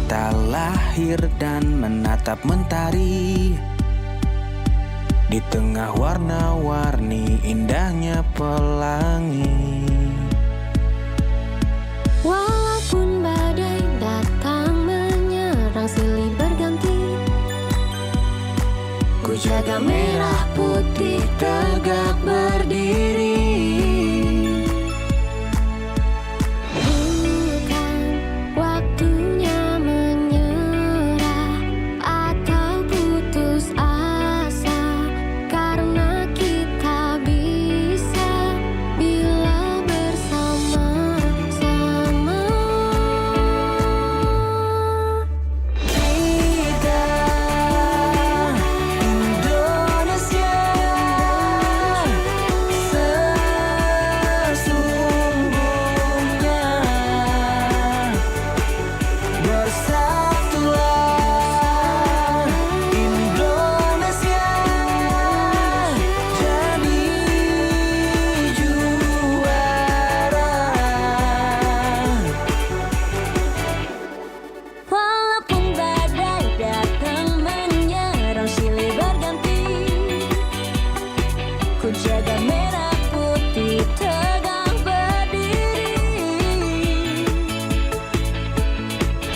Kita lahir dan menatap mentari di tengah warna-warni indahnya pelangi. Walaupun badai datang menyerang silih berganti, ku jaga merah putih tegak berdiri. Bukan waktunya menyerah atau putus asa, karena kita bisa bila bersama-sama. Kita Indonesia sesungguhnya, bersatulah Indonesia jadi juara. Walaupun badai datang menyerang silih berganti, ku jaga merah putih tegak berdiri.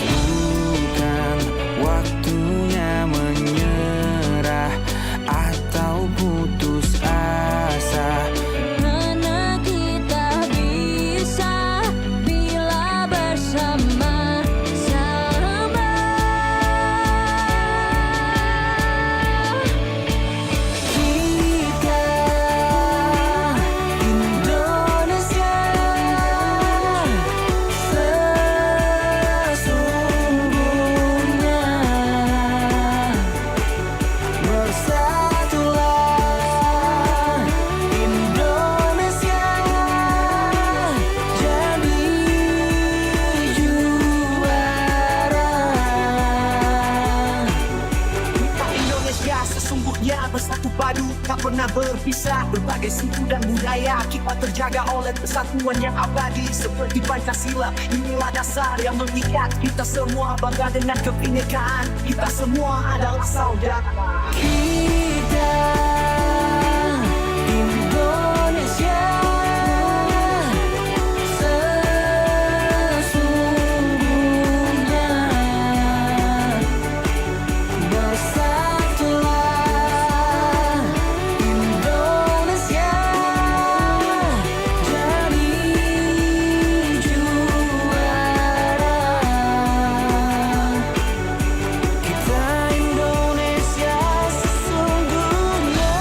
Bukan waktunya menyerah atau putus asa, Karena kita bisa bila bersama-sama. kita Indonesia sesungguhnya, bersatulah Indonesia jadi juara. Kita Indonesia sesungguhnya bersatu padu, tak pernah berpisah. Berbagai suku dan budaya kita terjaga oleh persatuan yang abadi seperti Pancasila. Inilah dasar yang mengikat kita semua, bangga dengan kebinekaan. Kita semua adalah saudara. Kita Indonesia sesungguhnya, bersatulah Indonesia jadi juara. Kita Indonesia sesungguhnya.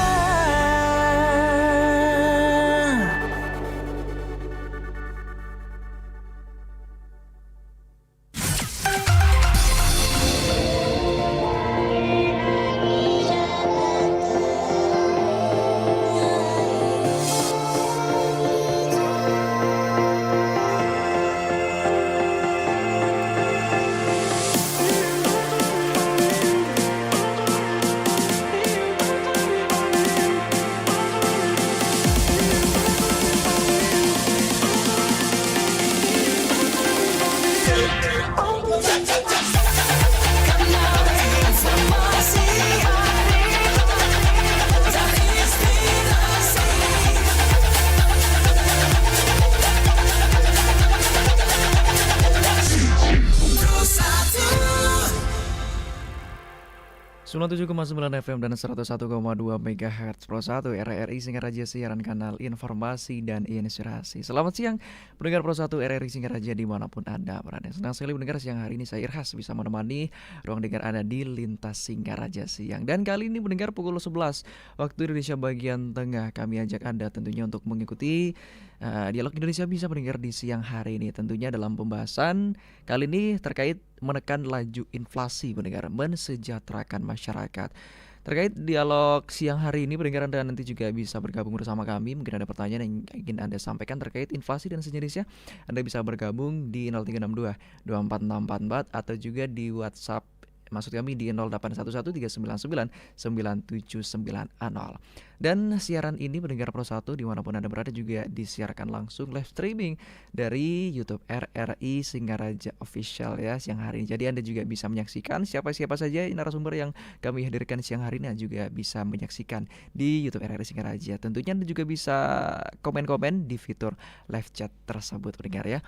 Sembilan 97,9 FM dan 101,2 MHz Pro 1 RRI Singaraja, siaran kanal informasi dan inspirasi. Selamat siang pendengar Pro 1 RRI Singaraja dimanapun Anda berada. Senang sekali mendengar siang hari ini saya Irhas bisa menemani ruang dengar Anda di Lintas Singaraja Siang. Dan kali ini mendengar pukul 11 waktu Indonesia bagian tengah, kami ajak Anda tentunya untuk mengikuti Dialog Indonesia Bisa mendengar di siang hari ini. Tentunya dalam pembahasan kali ini terkait menekan laju inflasi, mendengar mensejahterakan masyarakat. Terkait dialog siang hari ini, pendengar Anda nanti juga bisa bergabung bersama kami. Mungkin ada pertanyaan yang ingin Anda sampaikan terkait inflasi dan sejenisnya. Anda bisa bergabung di 0362 24644 atau juga di WhatsApp maksud kami di 0811 399 979 0. Dan siaran ini pendengar Pro 1 dimanapun Anda berada juga disiarkan langsung live streaming dari YouTube RRI Singaraja Official ya siang hari ini. Jadi Anda juga bisa menyaksikan siapa-siapa saja narasumber yang kami hadirkan siang hari ini juga bisa menyaksikan di YouTube RRI Singaraja. Tentunya Anda juga bisa komen-komen di fitur live chat tersebut pendengar ya.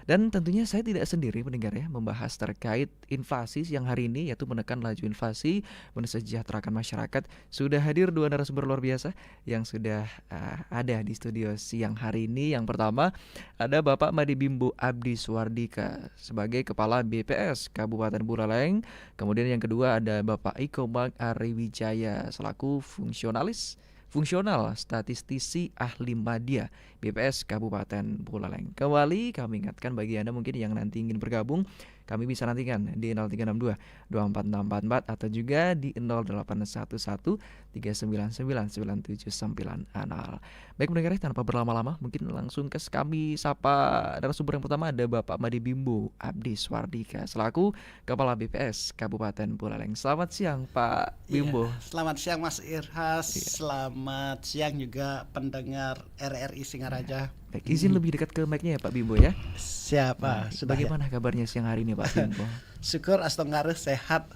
Dan tentunya saya tidak sendiri pendengar ya membahas terkait inflasi siang hari ini, yaitu menekan laju inflasi, mensejahterakan masyarakat. Sudah hadir dua narasumber luar biasa yang sudah ada di studio siang hari ini. Yang pertama ada Bapak Made Bimbo Abdi Swardika sebagai Kepala BPS Kabupaten Buleleng. Kemudian yang kedua ada Bapak Iko Mag Ariwijaya selaku fungsional statistisi ahli media BPS Kabupaten Buleleng. Kembali kami ingatkan bagi Anda mungkin yang nanti ingin bergabung, kami bisa nantikan di 0362 24644 atau juga di 0811 399 979 anal. Baik pendengar, tanpa berlama-lama mungkin langsung ke kami sapa narasumber yang pertama ada Bapak Made Bimbo Abdi Swardika selaku Kepala BPS Kabupaten Buleleng. Selamat siang Pak Bimbo. Selamat siang Mas Irhas. Selamat siang juga pendengar RRI Singaraja. Baik, izin lebih dekat ke mic-nya ya Pak Bimbo ya. Siapa? Bagaimana kabarnya siang hari ini Pak Bimbo? Syukur Astongkare sehat.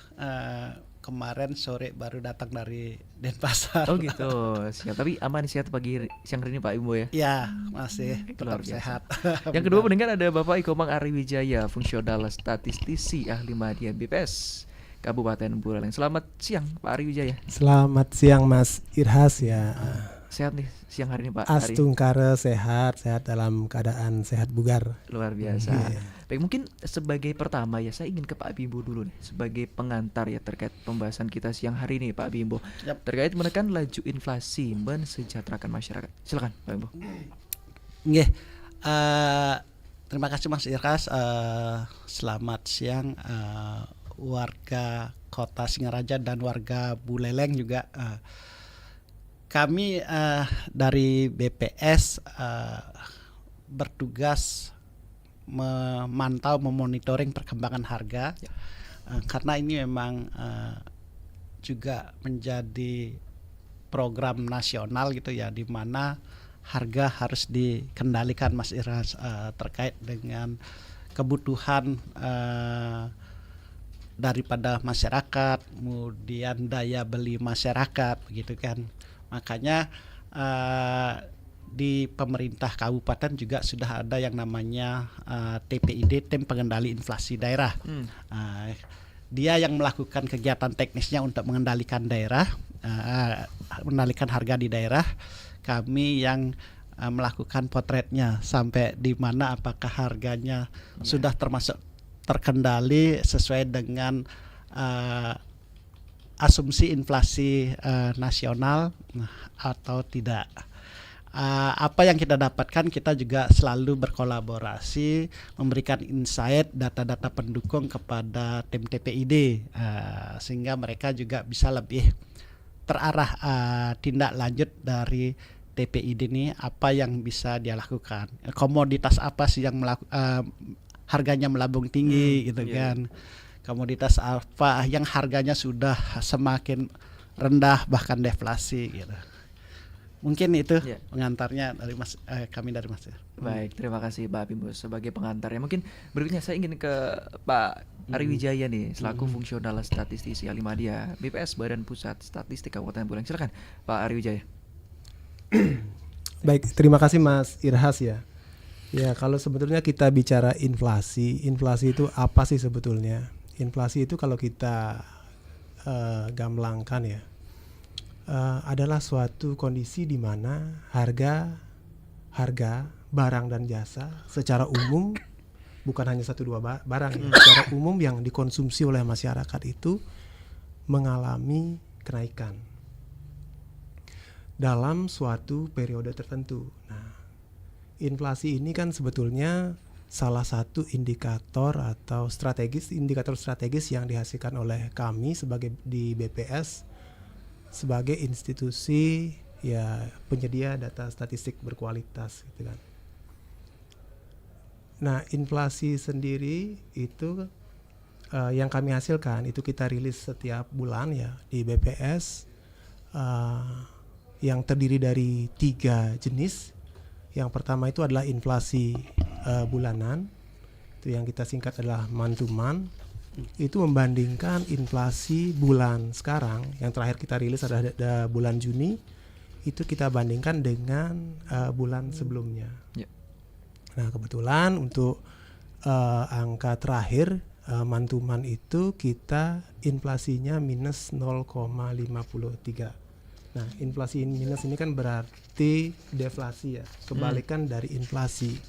Kemarin sore baru datang dari Denpasar. Oh gitu, siap. Tapi aman sehat pagi siang hari ini Pak Bimbo ya? Ya, masih Luar tetap biasa. sehat. Yang kedua pendengar ada Bapak Iko Mang Ariwijaya, fungsional statistisi ahli media BPS Kabupaten Buleleng. Selamat siang Pak Ariwijaya. Selamat siang Mas Irhas ya. Sehat nih siang hari ini Pak. Hari Astungkare sehat dalam keadaan sehat bugar. luar biasa. Iya. Baik, mungkin sebagai pertama ya saya ingin ke Pak Bimbo dulu nih sebagai pengantar ya terkait pembahasan kita siang hari ini Pak Bimbo. Yap. Terkait menekan laju inflasi, mensejahterakan masyarakat. Silakan Pak Bimbo. Nggih. Terima kasih Mas Irhas. Selamat siang warga Kota Singaraja dan warga Buleleng juga. Kami dari BPS bertugas memantau, memonitoring perkembangan harga karena ini memang juga menjadi program nasional gitu ya, di mana harga harus dikendalikan Mas Iras terkait dengan kebutuhan daripada masyarakat, kemudian daya beli masyarakat begitu kan. Makanya di pemerintah kabupaten juga sudah ada yang namanya TPID, Tim Pengendali Inflasi Daerah. Dia yang melakukan kegiatan teknisnya untuk mengendalikan daerah, mengendalikan harga di daerah. Kami yang melakukan potretnya sampai di mana apakah harganya sudah termasuk terkendali sesuai dengan asumsi inflasi nasional atau tidak. Apa yang kita dapatkan, kita juga selalu berkolaborasi memberikan insight, data-data pendukung kepada tim TPID sehingga mereka juga bisa lebih terarah tindak lanjut dari TPID ini, apa yang bisa dia lakukan, komoditas apa sih yang harganya melambung tinggi gitu kan, komoditas apa yang harganya sudah semakin rendah bahkan deflasi gitu. Mungkin itu pengantarnya dari kami dari Mas. Baik, terima kasih Pak Bimbo sebagai pengantarnya. Mungkin berikutnya saya ingin ke Pak Ariwijaya nih selaku fungsional statistisi ahli media BPS Badan Pusat Statistik Kabupaten Buleleng. Silakan Pak Ariwijaya. Baik, terima kasih Mas Irhas ya. Ya, kalau sebetulnya kita bicara inflasi itu apa sih sebetulnya? Inflasi itu kalau kita gamblangkan ya, adalah suatu kondisi di mana harga barang dan jasa secara umum, bukan hanya satu dua barang ya, secara umum yang dikonsumsi oleh masyarakat itu mengalami kenaikan dalam suatu periode tertentu. Nah, inflasi ini kan sebetulnya salah satu indikator strategis yang dihasilkan oleh kami sebagai di BPS sebagai institusi ya penyedia data statistik berkualitas gitu kan. Nah, inflasi sendiri itu yang kami hasilkan itu kita rilis setiap bulan ya di BPS. yang terdiri dari 3 jenis. Yang pertama itu adalah inflasi bulanan, itu yang kita singkat adalah month to month. Itu membandingkan inflasi bulan sekarang, yang terakhir kita rilis adalah bulan Juni, itu kita bandingkan dengan bulan sebelumnya. Ya. Nah kebetulan untuk angka terakhir month to month itu kita inflasinya minus 0,53. Nah inflasi minus ini kan berarti deflasi ya, kebalikan dari inflasi.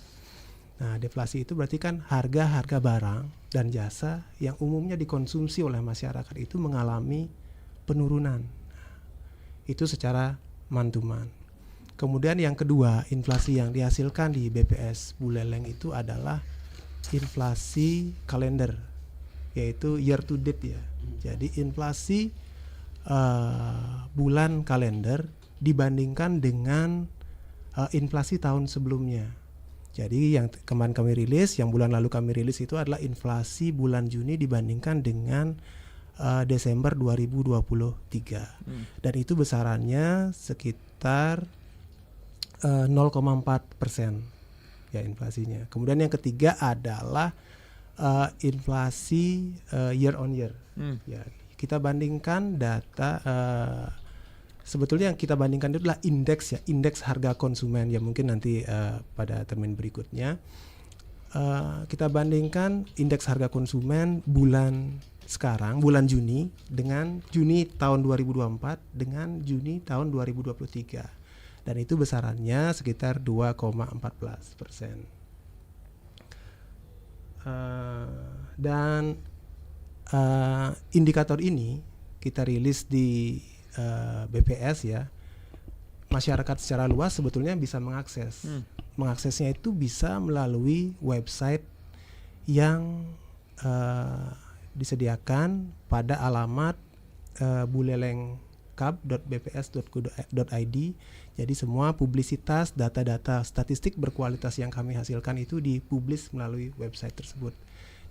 Nah deflasi itu berarti kan harga-harga barang dan jasa yang umumnya dikonsumsi oleh masyarakat itu mengalami penurunan. Itu secara month to month. Kemudian yang kedua, inflasi yang dihasilkan di BPS Buleleng itu adalah inflasi kalender, yaitu year to date ya. Jadi inflasi bulan kalender dibandingkan dengan inflasi tahun sebelumnya. Jadi yang kemarin kami rilis, yang bulan lalu kami rilis itu adalah inflasi bulan Juni dibandingkan dengan Desember 2023. Dan itu besarannya sekitar 0,4% ya inflasinya. Kemudian yang ketiga adalah inflasi year on year. Ya, kita bandingkan data sebetulnya yang kita bandingkan itu adalah indeks ya, indeks harga konsumen ya, mungkin nanti pada termin berikutnya kita bandingkan indeks harga konsumen bulan sekarang, bulan Juni dengan Juni tahun 2024 dengan Juni tahun 2023, dan itu besarannya sekitar 2,14%. Dan indikator ini kita rilis di BPS ya. Masyarakat secara luas sebetulnya bisa mengakses. Mengaksesnya itu bisa melalui website yang disediakan pada alamat bulelengkab.bps.go.id. Jadi semua publisitas, data-data statistik berkualitas yang kami hasilkan itu dipublis melalui website tersebut.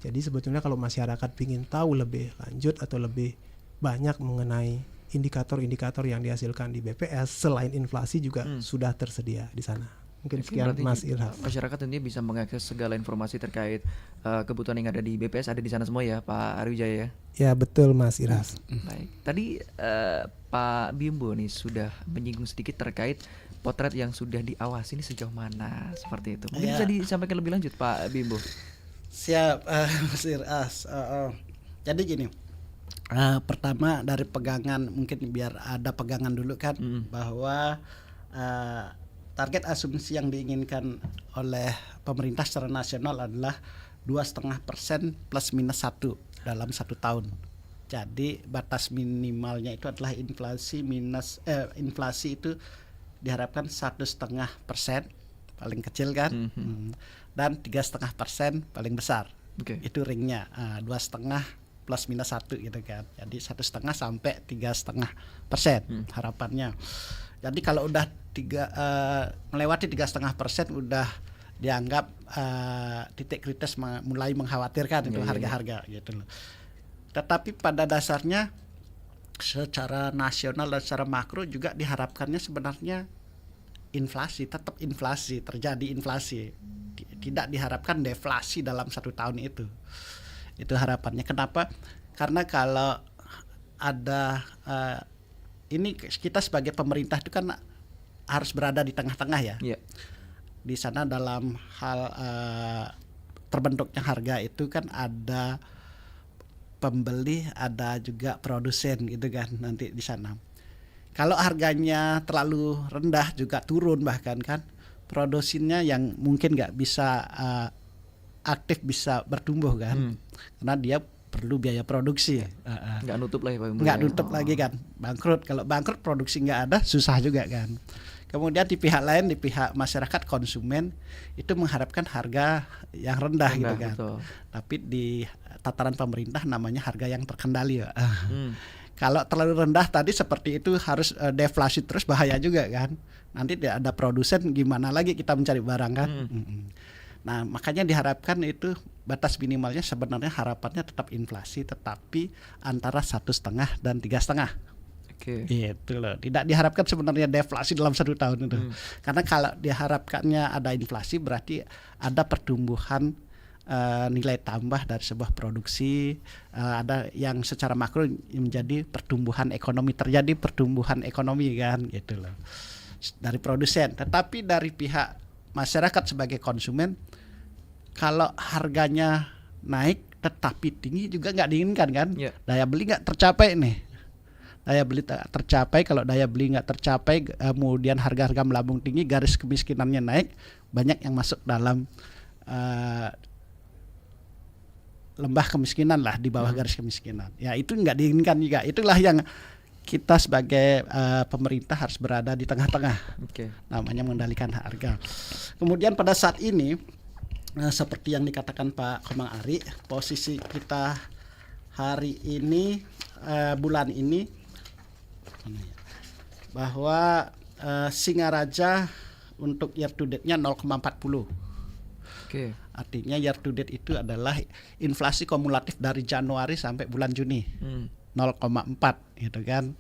Jadi sebetulnya kalau masyarakat ingin tahu lebih lanjut atau lebih banyak mengenai indikator-indikator yang dihasilkan di BPS selain inflasi juga sudah tersedia di sana. Mungkin sekian Mas Irham. Masyarakat tentunya bisa mengakses segala informasi terkait kebutuhan yang ada di BPS, ada di sana semua ya Pak Arwijaya ya? Ya betul Mas Irham. Baik. Tadi Pak Bimbo nih sudah menyinggung sedikit terkait potret yang sudah diawasi ini sejauh mana seperti itu. Mungkin bisa disampaikan lebih lanjut Pak Bimbo. Siap, Mas Iras. Jadi gini, pertama dari pegangan, mungkin biar ada pegangan dulu kan, bahwa target asumsi yang diinginkan oleh pemerintah secara nasional adalah 2,5% plus minus 1 dalam 1 tahun. Jadi batas minimalnya itu adalah inflasi itu diharapkan 1,5% paling kecil kan, dan 3,5% paling besar. Itu ringnya 2,5 plus minus 1 gitu kan. Jadi 1,5 sampai 3,5% harapannya. Jadi kalau udah melewati 3,5% udah dianggap titik kritis mulai mengkhawatirkan itu harga-harga gitu loh. Tetapi pada dasarnya secara nasional dan secara makro juga diharapkannya sebenarnya inflasi, tetap inflasi, terjadi inflasi. Tidak diharapkan deflasi dalam 1 tahun itu. Itu harapannya. Kenapa? Karena kalau ada ini kita sebagai pemerintah itu kan harus berada di tengah-tengah ya. Di sana dalam hal terbentuknya harga itu kan ada pembeli, ada juga produsen gitu kan nanti di sana. Kalau harganya terlalu rendah juga turun bahkan kan, produsennya yang mungkin nggak bisa aktif bisa bertumbuh kan, karena dia perlu biaya produksi. Nggak nutup lah ya Pak Bimbo. Nggak nutup lagi kan, bangkrut. Kalau bangkrut produksi nggak ada, susah juga kan. Kemudian di pihak lain, di pihak masyarakat konsumen itu mengharapkan harga yang rendah gitu kan. Betul. Tapi di tataran pemerintah namanya harga yang terkendali ya. Kalau terlalu rendah tadi seperti itu harus deflasi terus, bahaya juga kan. Nanti tidak ada produsen, gimana lagi kita mencari barang kan. Nah makanya diharapkan itu batas minimalnya sebenarnya harapannya tetap inflasi, tetapi antara 1,5 dan 3,5. Oke. Gitu loh. Tidak diharapkan sebenarnya deflasi dalam 1 tahun itu. Karena kalau diharapkannya ada inflasi berarti ada pertumbuhan nilai tambah dari sebuah produksi, ada yang secara makro menjadi pertumbuhan ekonomi, terjadi pertumbuhan ekonomi kan gitu loh dari produsen. Tetapi dari pihak masyarakat sebagai konsumen, kalau harganya naik tetapi tinggi juga nggak diinginkan kan, Ya. daya beli nggak tercapai nih. Daya beli tak tercapai, kalau daya beli nggak tercapai, kemudian harga-harga melambung tinggi, garis kemiskinannya naik, banyak yang masuk dalam lembah kemiskinan lah, di bawah garis kemiskinan. Ya itu nggak diinginkan juga. Itulah yang kita sebagai pemerintah harus berada di tengah-tengah, Oke. namanya mengendalikan harga. Kemudian pada saat ini seperti yang dikatakan Pak Komang Ari, posisi kita hari ini bulan ini bahwa Singaraja untuk year to date-nya 0,40. Oke. Artinya year to date itu adalah inflasi kumulatif dari Januari sampai bulan Juni. 0,4 gitu kan.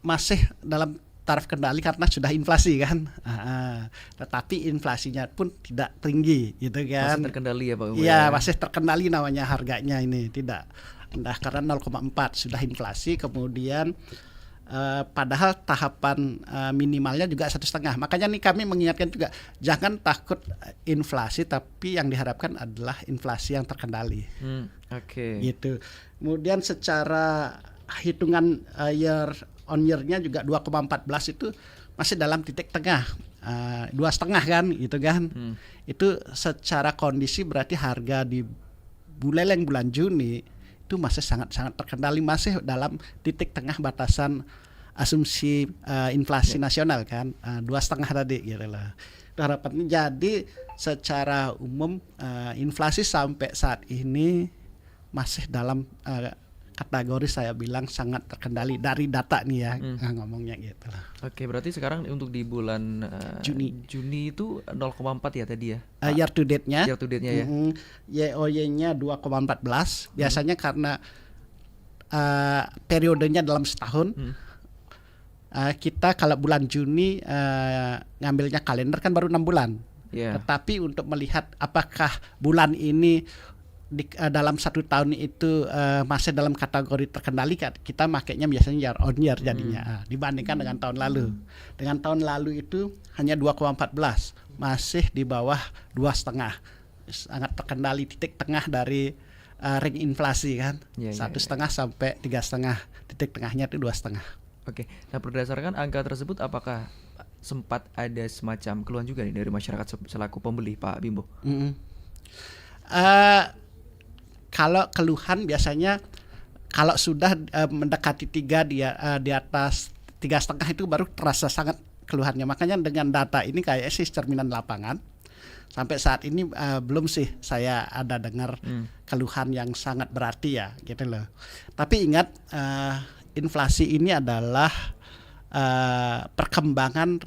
Masih dalam taraf kendali karena sudah inflasi kan. Tetapi inflasinya pun tidak tinggi gitu kan. Masih terkendali ya Pak Umar? Iya, masih terkendali namanya harganya ini, tidak rendah karena 0,4 sudah inflasi. Kemudian padahal tahapan minimalnya juga 1,5. Makanya nih kami mengingatkan juga, jangan takut inflasi, tapi yang diharapkan adalah inflasi yang terkendali. Oke. Gitu. Kemudian secara hitungan year on year-nya juga 2,14 itu masih dalam titik tengah, 2,5 kan, gitu kan. Itu secara kondisi berarti harga di bulan Juni itu masih sangat-sangat terkendali, masih dalam titik tengah batasan asumsi inflasi nasional kan, 2,5 tadi gitu lah. Itu harapannya. Jadi secara umum inflasi sampai saat ini masih dalam kategori saya bilang sangat terkendali dari data nih ya, ngomongnya gitu lah. Oke, berarti sekarang untuk di bulan Juni itu 0,4 ya tadi ya? Year to date-nya. Year to date-nya ya. YoY-nya 2,14. Biasanya karena periodenya dalam setahun. Kita kalau bulan Juni ngambilnya kalender kan baru 6 bulan. Yeah. Tetapi untuk melihat apakah bulan ini dalam 1 tahun itu masih dalam kategori terkendali, kita makainya biasanya year on year jadinya, dibandingkan dengan tahun lalu. Dengan tahun lalu itu hanya 2,14, masih di bawah 2,5, sangat terkendali, titik tengah dari ring inflasi kan, 1,5 sampai 3,5, titik tengahnya itu 2,5. Oke, nah berdasarkan angka tersebut apakah sempat ada semacam keluhan juga nih dari masyarakat selaku pembeli Pak Bimbo? Kalau keluhan biasanya kalau sudah mendekati 3 di atas 3,5 itu baru terasa sangat keluhannya. Makanya dengan data ini kayak sih cerminan lapangan. Sampai saat ini belum sih saya ada dengar keluhan yang sangat berarti ya gitu loh. Tapi ingat inflasi ini adalah perkembangan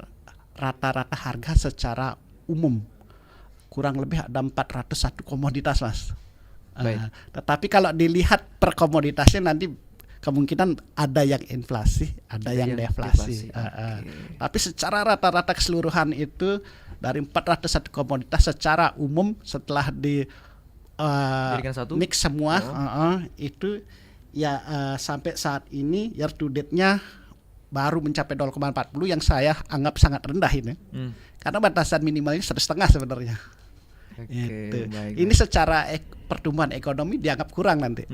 rata-rata harga secara umum. Kurang lebih ada 401 komoditas Mas. Tetapi kalau dilihat per komoditasnya nanti kemungkinan ada yang inflasi, ada yang deflasi. Tapi secara rata-rata keseluruhan itu dari 401 komoditas secara umum setelah di mix semua itu ya sampai saat ini year to date-nya baru mencapai 0,40 yang saya anggap sangat rendah ini. Karena batasan minimalnya 1,5 sebenarnya. Gitu. Ini secara pertumbuhan ekonomi dianggap kurang nanti.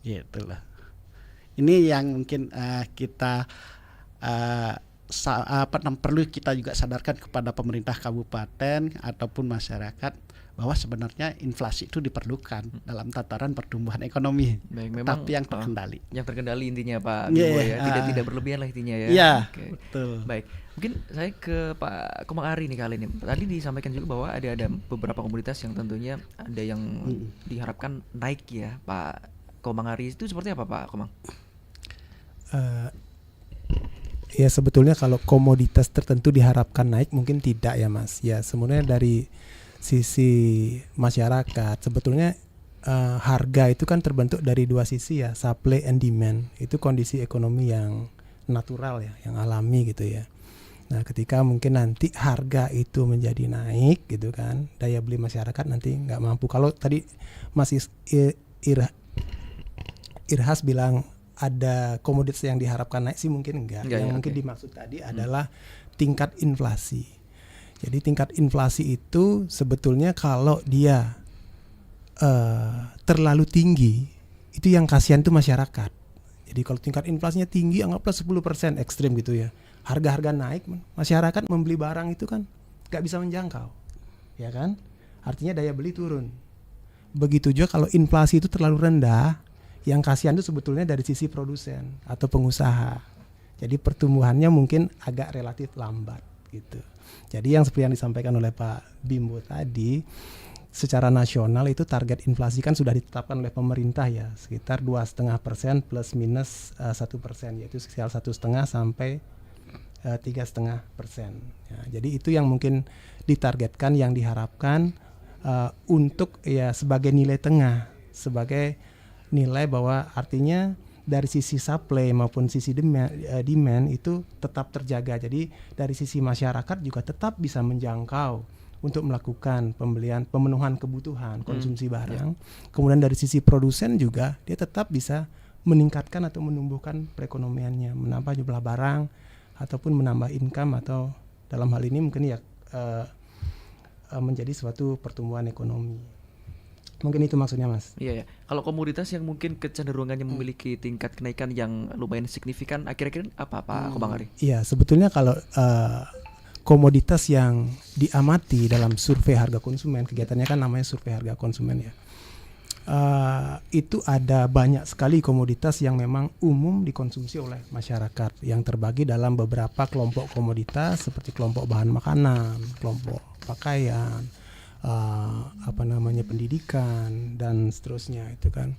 Gitulah. Ini yang mungkin kita perlu kita juga sadarkan kepada pemerintah kabupaten ataupun masyarakat bahwa sebenarnya inflasi itu diperlukan dalam tataran pertumbuhan ekonomi. Memang, tapi yang terkendali. Yang terkendali intinya Pak Bimbo ya. Tidak berlebihan lah intinya ya. Iya. Betul. Baik. Mungkin saya ke Pak Komang Ari nih kali ini. Tadi disampaikan juga bahwa ada beberapa komoditas yang tentunya ada yang diharapkan naik ya, Pak Komang Ari. Itu seperti apa Pak Komang? Ya sebetulnya kalau komoditas tertentu diharapkan naik mungkin tidak ya Mas. Ya sebenarnya dari sisi masyarakat sebetulnya harga itu kan terbentuk dari dua sisi ya, supply and demand. Itu kondisi ekonomi yang natural ya, yang alami gitu ya. Nah, ketika mungkin nanti harga itu menjadi naik gitu kan, daya beli masyarakat nanti nggak mampu. Kalau tadi Mas Irhas bilang ada komoditas yang diharapkan naik sih mungkin enggak. Yang mungkin dimaksud tadi adalah tingkat inflasi. Jadi tingkat inflasi itu sebetulnya kalau dia terlalu tinggi, itu yang kasihan itu masyarakat. Jadi kalau tingkat inflasinya tinggi, anggaplah 10% ekstrim gitu ya. Harga-harga naik, masyarakat membeli barang itu kan gak bisa menjangkau, ya kan? Artinya daya beli turun. Begitu juga kalau inflasi itu terlalu rendah, yang kasihan itu sebetulnya dari sisi produsen atau pengusaha. Jadi pertumbuhannya mungkin agak relatif lambat gitu. Jadi yang seperti yang disampaikan oleh Pak Bimbo tadi, secara nasional itu target inflasi kan sudah ditetapkan oleh pemerintah ya, sekitar 2,5% plus minus 1%, yaitu sekitar 1,5 sampai 3,5%. Ya, jadi itu yang mungkin ditargetkan, yang diharapkan untuk ya sebagai nilai tengah, sebagai nilai bahwa artinya dari sisi supply maupun sisi demand itu tetap terjaga. Jadi dari sisi masyarakat juga tetap bisa menjangkau untuk melakukan pemenuhan kebutuhan konsumsi barang. Kemudian dari sisi produsen juga dia tetap bisa meningkatkan atau menumbuhkan perekonomiannya, menambah jumlah barang ataupun menambah income, atau dalam hal ini mungkin ya menjadi suatu pertumbuhan ekonomi. Mungkin itu maksudnya, Mas. Iya ya. Kalau komoditas yang mungkin kecenderungannya memiliki tingkat kenaikan yang lumayan signifikan, akhir-akhir ini apa Pak Komang Ari? Iya, sebetulnya kalau komoditas yang diamati dalam survei harga konsumen, kegiatannya kan namanya survei harga konsumen ya. Itu ada banyak sekali komoditas yang memang umum dikonsumsi oleh masyarakat, yang terbagi dalam beberapa kelompok komoditas seperti kelompok bahan makanan, kelompok pakaian, pendidikan dan seterusnya itu kan.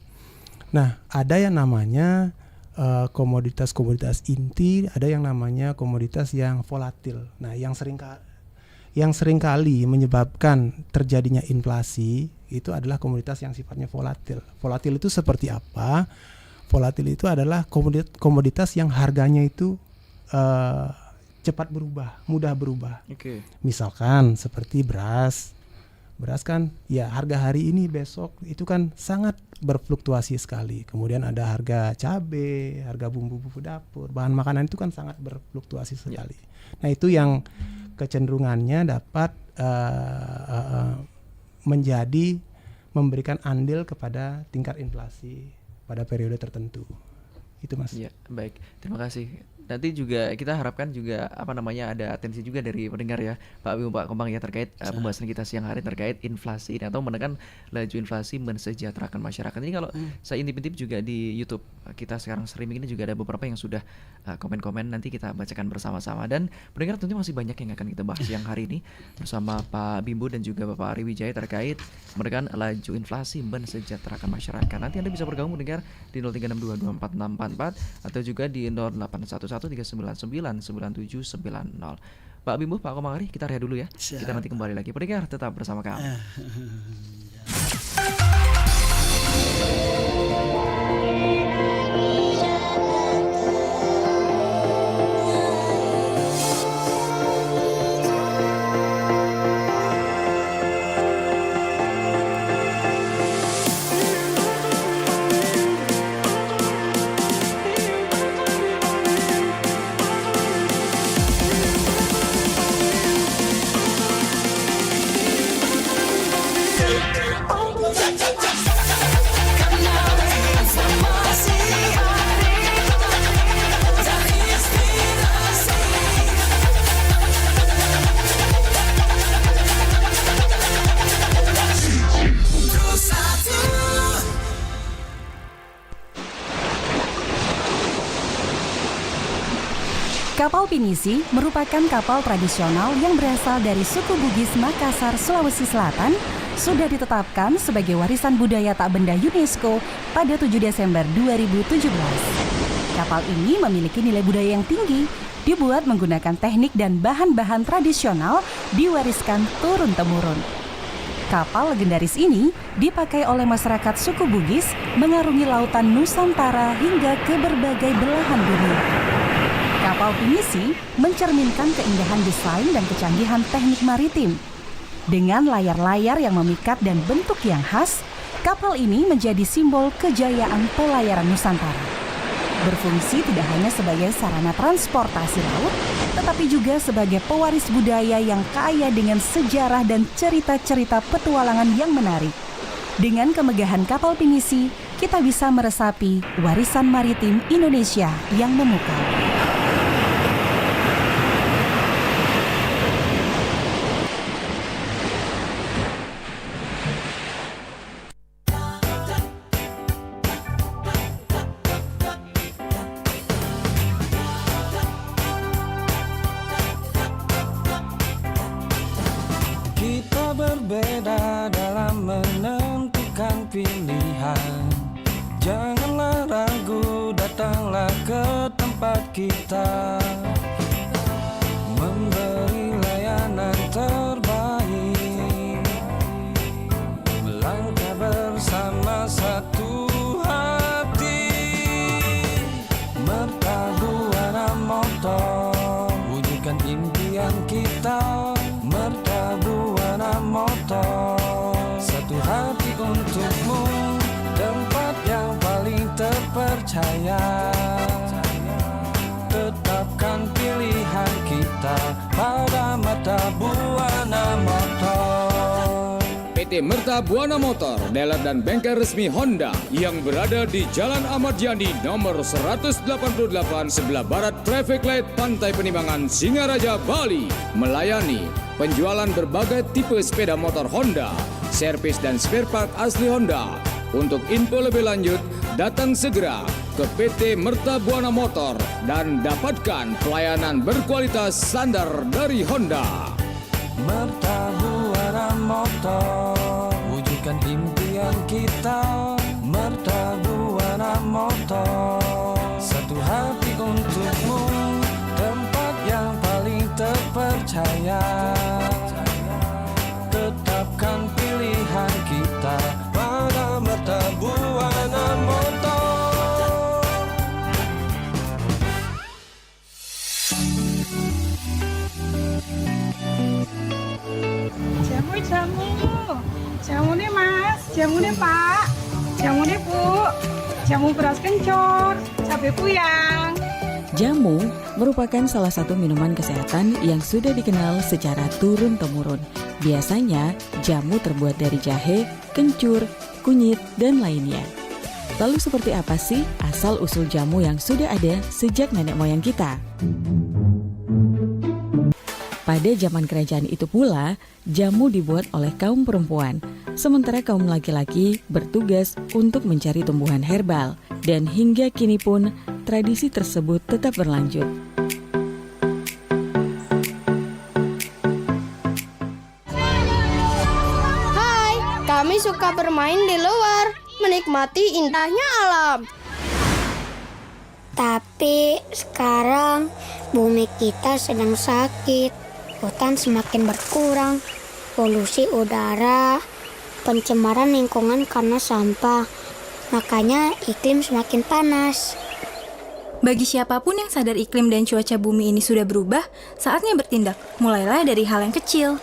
Nah, ada yang namanya komoditas-komoditas inti, ada yang namanya komoditas yang volatil. Nah, yang seringkali menyebabkan terjadinya inflasi itu adalah komoditas yang sifatnya volatil. Volatil itu seperti apa? Volatil itu adalah komoditas yang harganya itu cepat berubah, mudah berubah. Misalkan seperti beras. Beras kan ya harga hari ini besok itu kan sangat berfluktuasi sekali. Kemudian ada harga cabai, harga bumbu-bumbu dapur, bahan makanan itu kan sangat berfluktuasi sekali. Nah, itu yang kecenderungannya dapat memberikan andil kepada tingkat inflasi pada periode tertentu. Itu, Mas. Ya, baik. Terima kasih. Nanti juga kita harapkan juga ada atensi juga dari pendengar ya, Pak Bimbo, Pak Komang ya, terkait pembahasan kita siang hari terkait inflasi ini, atau menekan laju inflasi mensejahterakan masyarakat. Ini kalau saya intip-intip juga di YouTube kita sekarang streaming ini juga ada beberapa yang sudah komen-komen, nanti kita bacakan bersama-sama. Dan pendengar tentu masih banyak yang akan kita bahas siang hari ini bersama Pak Bimbo dan juga Bapak Ari Wijaya terkait menekan laju inflasi mensejahterakan masyarakat. Nanti Anda bisa bergabung mendengar di 0362246644 atau juga di 081139999790. Pak Bimbo, Pak Komang Ari, kita rehat dulu ya. Kita nanti kembali lagi. Pendengar tetap bersama kami. Kapal Pinisi merupakan kapal tradisional yang berasal dari suku Bugis Makassar, Sulawesi Selatan, sudah ditetapkan sebagai warisan budaya tak benda UNESCO pada 7 Desember 2017. Kapal ini memiliki nilai budaya yang tinggi, dibuat menggunakan teknik dan bahan-bahan tradisional diwariskan turun-temurun. Kapal legendaris ini dipakai oleh masyarakat suku Bugis mengarungi lautan Nusantara hingga ke berbagai belahan bumi. Kapal pinisi mencerminkan keindahan desain dan kecanggihan teknik maritim. Dengan layar-layar yang memikat dan bentuk yang khas, kapal ini menjadi simbol kejayaan pelayaran Nusantara. Berfungsi tidak hanya sebagai sarana transportasi laut, tetapi juga sebagai pewaris budaya yang kaya dengan sejarah dan cerita-cerita petualangan yang menarik. Dengan kemegahan kapal pinisi, kita bisa meresapi warisan maritim Indonesia yang memukau. Kita berbeda dalam menentukan pilihan. Janganlah ragu, datanglah ke tempat kita, memberi layanan terbaik, melangkah bersama satu hati. Mertabuana motor, wujudkan impian kita. Mertabuana motor, satu hati untukmu, tempat yang paling terpercaya. Tetapkan pilihan kita pada Mertabuana motor. PT Mertabuana Motor, dealer dan bengkel resmi Honda yang berada di Jalan Ahmad Yani nomor 188 sebelah barat Traffic Light Pantai Penimbangan, Singaraja, Bali, melayani penjualan berbagai tipe sepeda motor Honda, servis dan spare part asli Honda. Untuk info lebih lanjut, datang segera ke PT Mertabuana Motor dan dapatkan pelayanan berkualitas standar dari Honda. Mertabuana motor, wujudkan impian kita. Mertabuana motor, satu hati untukmu, tempat yang paling terpercaya. Tetapkan pilihan kita pada Mertabuana motor. Jamu nih mas, jamu nih pak, jamu nih bu, jamu beras kencur, cabai puyang. Jamu merupakan salah satu minuman kesehatan yang sudah dikenal secara turun-temurun. Biasanya, jamu terbuat dari jahe, kencur, kunyit, dan lainnya. Lalu seperti apa sih asal-usul jamu yang sudah ada sejak nenek moyang kita? Pada zaman kerajaan itu pula, jamu dibuat oleh kaum perempuan, sementara kaum laki-laki bertugas untuk mencari tumbuhan herbal, dan hingga kini pun tradisi tersebut tetap berlanjut. Hai, kami suka bermain di luar, menikmati indahnya alam. Tapi sekarang bumi kita sedang sakit. Hutan semakin berkurang, polusi udara, pencemaran lingkungan karena sampah. Makanya iklim semakin panas. Bagi siapapun yang sadar iklim dan cuaca bumi ini sudah berubah, saatnya bertindak. Mulailah dari hal yang kecil.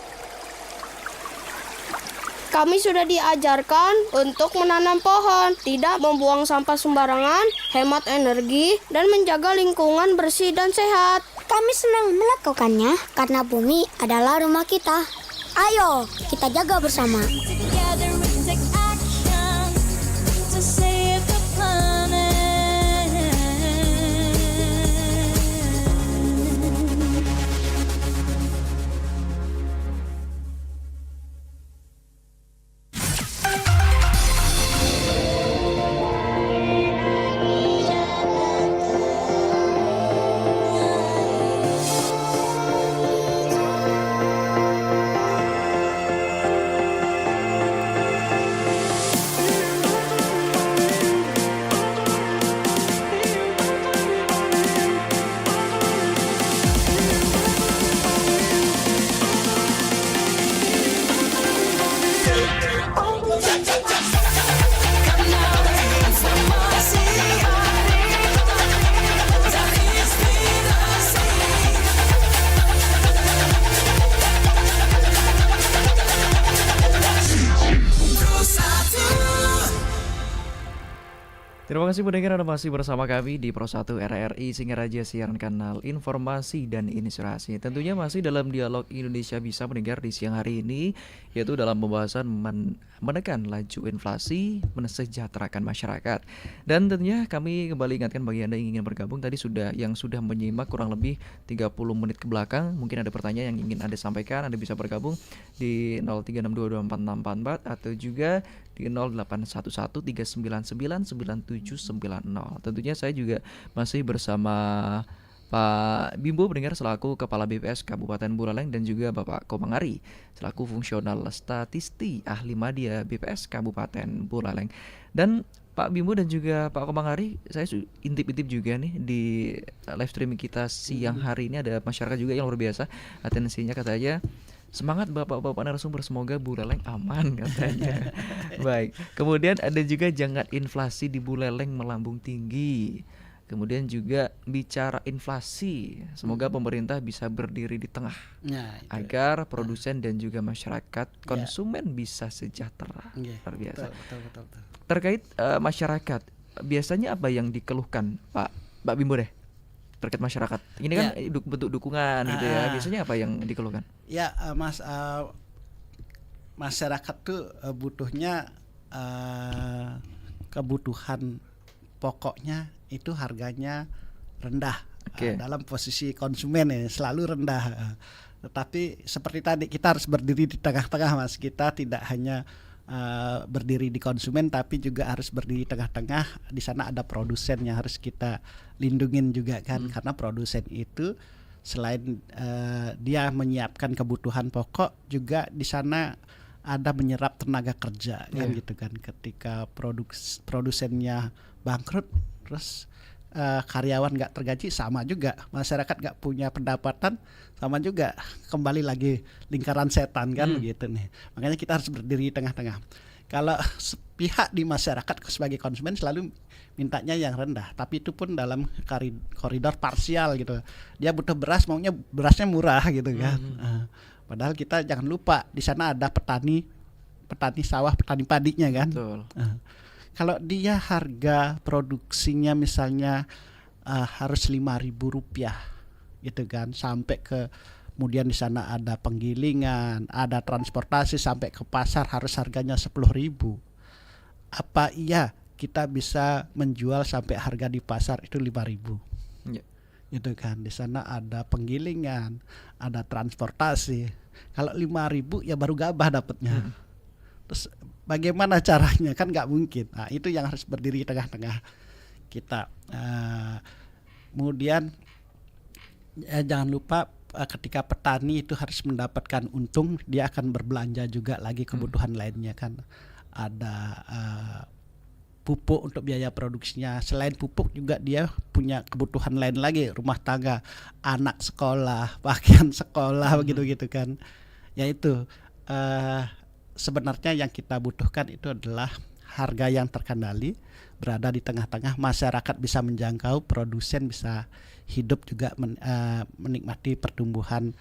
Kami sudah diajarkan untuk menanam pohon, tidak membuang sampah sembarangan, hemat energi, dan menjaga lingkungan bersih dan sehat. Kami senang melakukannya karena bumi adalah rumah kita. Ayo, kita jaga bersama. Terima kasih pendengar Anda masih bersama kami di Pro 1 RRI Singaraja Siaran Kanal Informasi dan Inspirasi. Tentunya masih dalam dialog Indonesia Bisa mendengar di siang hari ini, yaitu dalam pembahasan menekan laju inflasi, mensejahterakan masyarakat. Dan tentunya kami kembali ingatkan bagi Anda yang ingin bergabung tadi yang sudah menyimak kurang lebih 30 menit ke belakang, mungkin ada pertanyaan yang ingin Anda sampaikan, Anda bisa bergabung di 0362244644 atau juga di 081139999790. Tentunya saya juga masih bersama Pak Bimbo pendengar selaku Kepala BPS Kabupaten Buleleng dan juga Bapak Komangari selaku Fungsional Statisti Ahli Madya BPS Kabupaten Buleleng. Dan Pak Bimbo dan juga Pak Komangari, saya intip-intip juga nih di live streaming kita siang hari ini ada masyarakat juga yang luar biasa. Atensinya katanya, semangat Bapak-bapak narasumber, semoga Buleleng aman katanya. Baik, kemudian ada juga jangan inflasi di Buleleng melambung tinggi. Kemudian juga bicara inflasi, semoga pemerintah bisa berdiri di tengah agar produsen dan juga masyarakat konsumen bisa sejahtera. Luar biasa. Betul. Terkait masyarakat, biasanya apa yang dikeluhkan Pak Bimbo deh? Terkait masyarakat, ini kan bentuk dukungan gitu ya. Biasanya apa yang dikeluhkan? Ya, Mas, masyarakat tuh butuhnya kebutuhan pokoknya itu harganya rendah. Dalam posisi konsumen ya selalu rendah. Tetapi seperti tadi kita harus berdiri di tengah-tengah, Mas. Kita tidak hanya berdiri di konsumen tapi juga harus berdiri di tengah-tengah. Di sana ada produsen yang harus kita lindungin juga kan, karena produsen itu selain dia menyiapkan kebutuhan pokok, juga di sana ada menyerap tenaga kerja kan gitu kan. Ketika produsennya bangkrut, terus karyawan nggak tergaji, sama juga masyarakat nggak punya pendapatan, sama juga kembali lagi lingkaran setan kan begitu nih. Makanya kita harus berdiri di tengah-tengah. Kalau pihak di masyarakat sebagai konsumen selalu mintanya yang rendah, tapi itu pun dalam koridor parsial gitu. Dia butuh beras, maunya berasnya murah gitu kan. Padahal kita jangan lupa di sana ada petani sawah, petani padinya kan. Kalau dia harga produksinya misalnya harus Rp5.000 gitu kan, sampai ke kemudian di sana ada penggilingan, ada transportasi sampai ke pasar harus harganya 10.000. Apa iya kita bisa menjual sampai harga di pasar itu 5.000? Gitu kan. Di sana ada penggilingan, ada transportasi. Kalau 5.000 ya baru gabah dapatnya. Terus bagaimana caranya? Kan nggak mungkin. Nah, itu yang harus berdiri di tengah-tengah kita. Kemudian jangan lupa ketika petani itu harus mendapatkan untung, dia akan berbelanja juga lagi kebutuhan lainnya kan. Ada pupuk untuk biaya produksinya. Selain pupuk juga dia punya kebutuhan lain lagi, rumah tangga, anak sekolah, pakaian sekolah begitu kan. Yaitu sebenarnya yang kita butuhkan itu adalah harga yang terkendali, berada di tengah-tengah, masyarakat bisa menjangkau, produsen bisa hidup juga menikmati pertumbuhan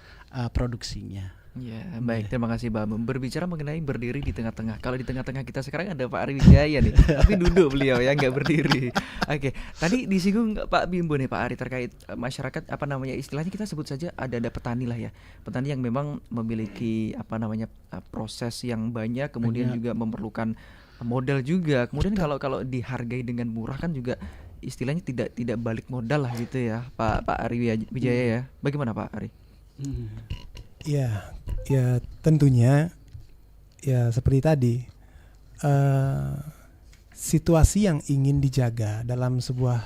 produksinya. Ya, baik, terima kasih Pak. Berbicara mengenai berdiri di tengah-tengah. Kalau di tengah-tengah kita sekarang ada Pak Ari Wijaya nih, tapi duduk beliau ya, nggak berdiri. Oke, tadi disinggung Pak Bimbo nih Pak Ari terkait masyarakat, apa namanya, istilahnya kita sebut saja ada petani lah ya. Petani yang memang memiliki proses yang banyak, kemudian juga memerlukan modal juga. Kemudian kalau dihargai dengan murah kan juga istilahnya tidak balik modal lah gitu ya Pak Ari Wijaya ya. Bagaimana Pak Ari? Ya tentunya ya seperti tadi, situasi yang ingin dijaga dalam sebuah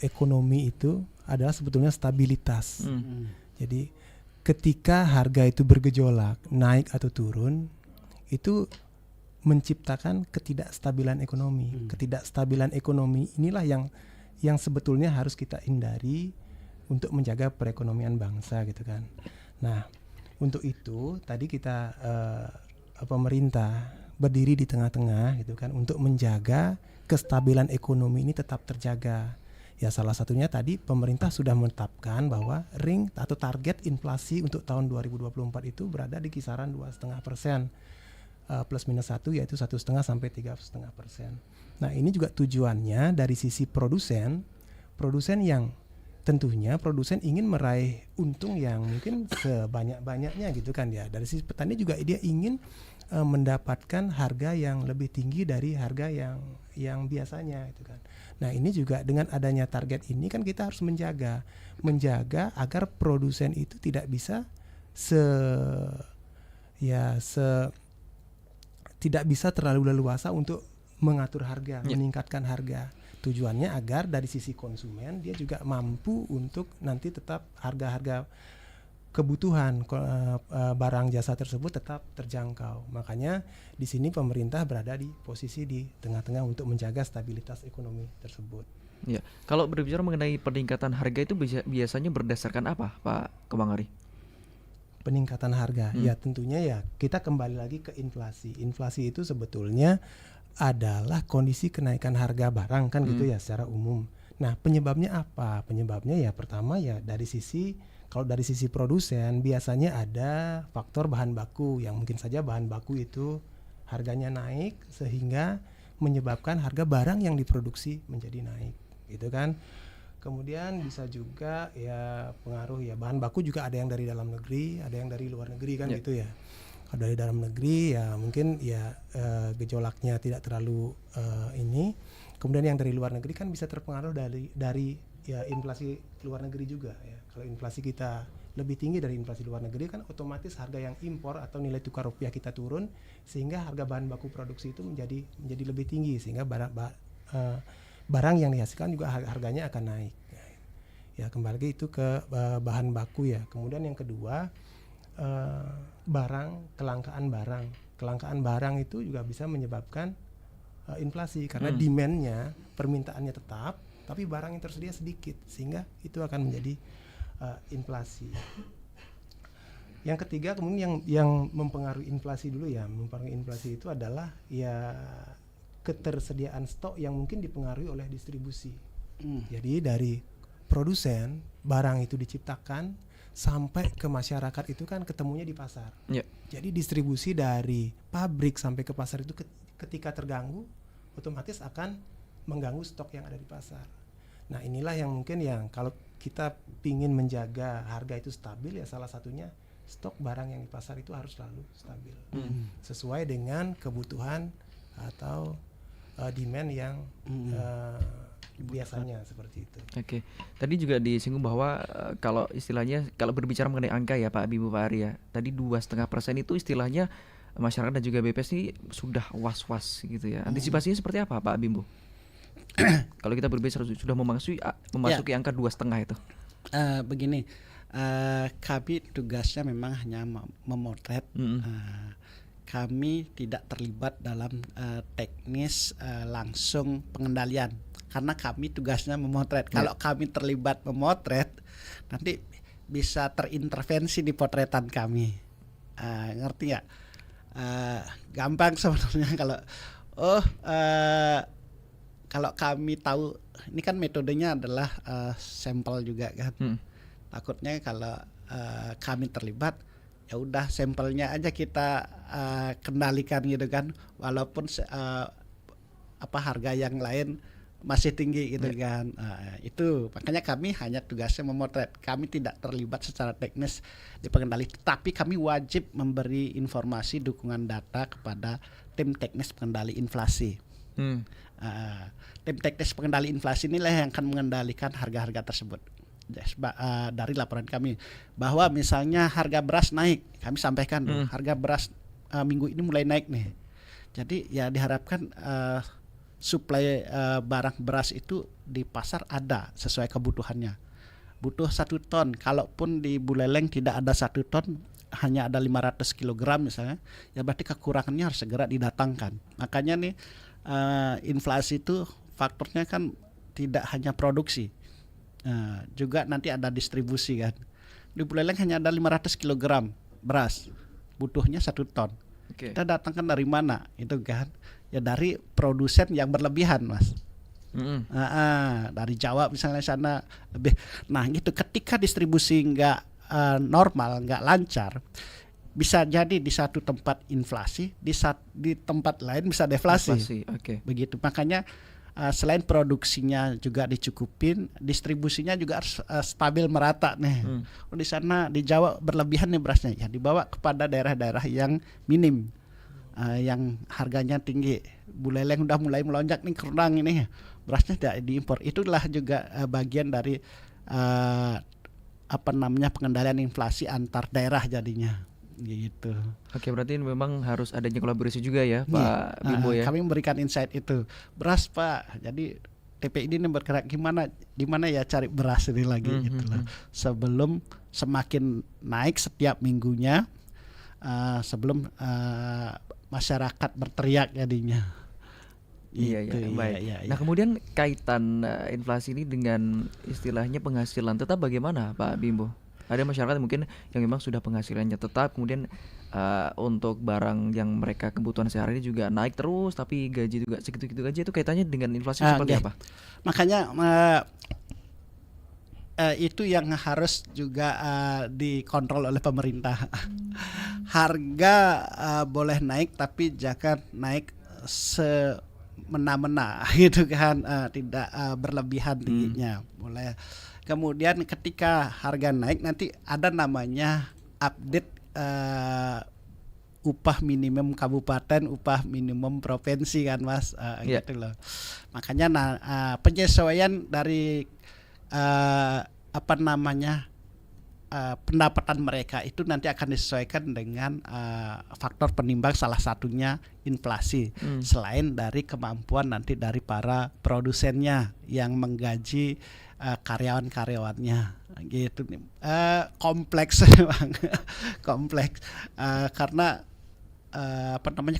ekonomi itu adalah sebetulnya stabilitas. Jadi ketika harga itu bergejolak, naik atau turun, itu menciptakan ketidakstabilan ekonomi. Ketidakstabilan ekonomi inilah yang sebetulnya harus kita hindari untuk menjaga perekonomian bangsa gitu kan. Nah, untuk itu tadi kita pemerintah berdiri di tengah-tengah gitu kan untuk menjaga kestabilan ekonomi ini tetap terjaga. Ya salah satunya tadi pemerintah sudah menetapkan bahwa ring atau target inflasi untuk tahun 2024 itu berada di kisaran 2,5%. plus minus 1 yaitu 1,5 sampai 3,5%. Nah ini juga tujuannya dari sisi produsen yang tentunya produsen ingin meraih untung yang mungkin sebanyak-banyaknya gitu kan ya. Dari sisi petani juga dia ingin mendapatkan harga yang lebih tinggi dari harga yang biasanya gitu kan. Nah ini juga dengan adanya target ini kan kita harus menjaga agar produsen itu tidak bisa tidak bisa terlalu leluasa untuk mengatur harga, meningkatkan harga. Tujuannya agar dari sisi konsumen dia juga mampu untuk nanti tetap harga-harga kebutuhan barang jasa tersebut tetap terjangkau. Makanya di sini pemerintah berada di posisi di tengah-tengah untuk menjaga stabilitas ekonomi tersebut. Ya, kalau berbicara mengenai peningkatan harga itu biasanya berdasarkan apa, Pak Kemangari? Peningkatan harga, ya tentunya ya kita kembali lagi ke inflasi. Inflasi itu sebetulnya adalah kondisi kenaikan harga barang kan gitu ya secara umum. Nah penyebabnya apa? Penyebabnya ya pertama ya dari sisi produsen biasanya ada faktor bahan baku yang mungkin saja bahan baku itu harganya naik sehingga menyebabkan harga barang yang diproduksi menjadi naik, gitu kan. Kemudian bisa juga ya pengaruh ya bahan baku juga ada yang dari dalam negeri, ada yang dari luar negeri kan gitu ya. Kalau dari dalam negeri ya mungkin ya gejolaknya tidak terlalu ini. Kemudian yang dari luar negeri kan bisa terpengaruh dari ya inflasi luar negeri juga ya. Kalau inflasi kita lebih tinggi dari inflasi luar negeri kan otomatis harga yang impor atau nilai tukar rupiah kita turun sehingga harga bahan baku produksi itu menjadi lebih tinggi sehingga barang yang dihasilkan juga harganya akan naik. Ya kembali lagi itu ke bahan baku ya. Kemudian yang kedua kelangkaan barang itu juga bisa menyebabkan inflasi karena demand-nya, permintaannya tetap, tapi barang yang tersedia sedikit sehingga itu akan menjadi inflasi. Yang ketiga kemudian yang mempengaruhi inflasi dulu ya, mempengaruhi inflasi itu adalah ya ketersediaan stok yang mungkin dipengaruhi oleh distribusi. Jadi dari produsen barang itu diciptakan sampai ke masyarakat itu kan ketemunya di pasar. Jadi distribusi dari pabrik sampai ke pasar itu ketika terganggu otomatis akan mengganggu stok yang ada di pasar. Nah inilah yang mungkin yang kalau kita ingin menjaga harga itu stabil ya salah satunya stok barang yang di pasar itu harus selalu stabil sesuai dengan kebutuhan atau demand yang biasanya seperti itu. Oke. Tadi juga disinggung bahwa kalau istilahnya kalau berbicara mengenai angka ya Pak Bimbo, Pak Ari ya, tadi 2,5% itu istilahnya masyarakat dan juga BPS ini sudah was-was gitu ya. Antisipasinya seperti apa Pak Bimbo? Kalau kita berbicara sudah memasuki angka 2,5 itu. Begini, kami tugasnya memang hanya memotret. Kami tidak terlibat dalam teknis langsung pengendalian karena kami tugasnya memotret. Kalau kami terlibat memotret, nanti bisa terintervensi di potretan kami. Ngerti nggak? Gampang sebenarnya kalau kami tahu ini kan metodenya adalah sampel juga kan. Takutnya kalau kami terlibat ya udah sampelnya aja kita kendalikan gitu kan, walaupun harga yang lain masih tinggi gitu kan. Itu makanya kami hanya tugasnya memotret. Kami tidak terlibat secara teknis di pengendali, tapi kami wajib memberi informasi dukungan data kepada tim teknis pengendali inflasi. Tim teknis pengendali inflasi inilah yang akan mengendalikan harga-harga tersebut. Dari laporan kami bahwa misalnya harga beras naik, kami sampaikan harga beras minggu ini mulai naik nih. Jadi ya diharapkan suplai barang beras itu di pasar ada sesuai kebutuhannya. Butuh 1 ton, kalaupun di Buleleng tidak ada 1 ton, hanya ada 500 kg misalnya, ya berarti kekurangannya harus segera didatangkan. Makanya nih inflasi itu faktornya kan tidak hanya produksi, juga nanti ada distribusi kan. Di Buleleng hanya ada 500 kg beras, butuhnya 1 ton. Kita datangkan dari mana? Itu kan ya dari produsen yang berlebihan, Mas. Dari Jawa misalnya sana lebih. Nah gitu, ketika distribusi nggak normal, nggak lancar, bisa jadi di satu tempat inflasi, di tempat lain bisa deflasi. Oke. Begitu, makanya selain produksinya juga dicukupin, distribusinya juga harus stabil merata nih. Di sana di Jawa berlebihan nih berasnya, ya dibawa kepada daerah-daerah yang minim, yang harganya tinggi. Buleleng udah mulai melonjak nih, kerang ini berasnya tidak diimpor. Itulah juga bagian dari pengendalian inflasi antar daerah jadinya. Gitu. Oke, berarti memang harus adanya kolaborasi juga ya, Pak Bimbo ya. Kami memberikan insight itu. Beras, Pak. Jadi TPID ini bergerak di mana ya cari beras ini lagi gitu loh. Sebelum semakin naik setiap minggunya, sebelum masyarakat berteriak jadinya. Iya, baik. Iya. Nah, kemudian kaitan inflasi ini dengan istilahnya penghasilan tetap bagaimana, Pak Bimbo? Ada masyarakat mungkin yang memang sudah penghasilannya tetap, kemudian untuk barang yang mereka kebutuhan sehari ini juga naik terus, tapi gaji juga segitu-gitu aja, itu kaitannya dengan inflasi seperti apa? Makanya itu yang harus juga dikontrol oleh pemerintah. Harga boleh naik, tapi jangan naik semena-mena gitu kan, tidak berlebihan tingginya. Boleh. Kemudian ketika harga naik nanti ada namanya update upah minimum kabupaten, upah minimum provinsi kan Mas, gitu loh. Makanya penyesuaian dari pendapatan mereka itu nanti akan disesuaikan dengan faktor penimbang, salah satunya inflasi. Selain dari kemampuan nanti dari para produsennya yang menggaji karyawan-karyawannya gitu. Kompleks memang. Kompleks karena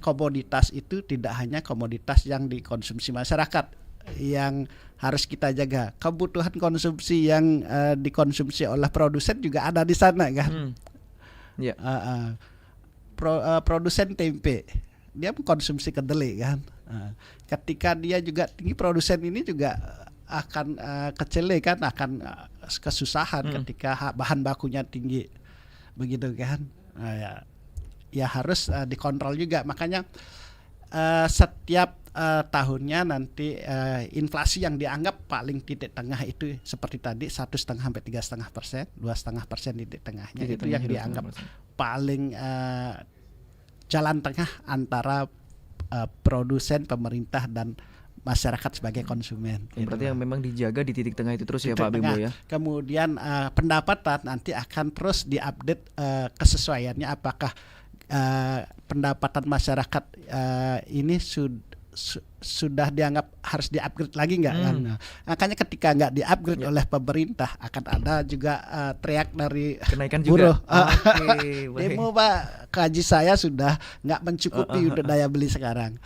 komoditas itu tidak hanya komoditas yang dikonsumsi masyarakat yang harus kita jaga. Kebutuhan konsumsi yang dikonsumsi oleh produsen juga ada di sana kan. Produsen tempe dia mengkonsumsi kedelai kan. Ketika dia juga tinggi, produsen ini juga akan kecele kan, akan kesusahan ketika bahan bakunya tinggi, begitu kan. Ya harus dikontrol juga. Makanya setiap tahunnya nanti inflasi yang dianggap paling titik tengah itu seperti tadi 1,5 sampai 3,5%, 2,5% titik tengahnya itu yang dianggap paling jalan tengah antara produsen, pemerintah dan masyarakat sebagai konsumen. Berarti yang memang dijaga di titik tengah itu terus ya Pak Bimbo ya. Kemudian pendapatan nanti akan terus diupdate kesesuaiannya, apakah pendapatan masyarakat ini sudah dianggap harus di-upgrade lagi nggak kan? Makanya ketika nggak di-upgrade oleh pemerintah akan ada juga teriak dari kenaikan buruh. Juga. Demo Pak, gaji saya sudah nggak mencukupi untuk daya beli sekarang.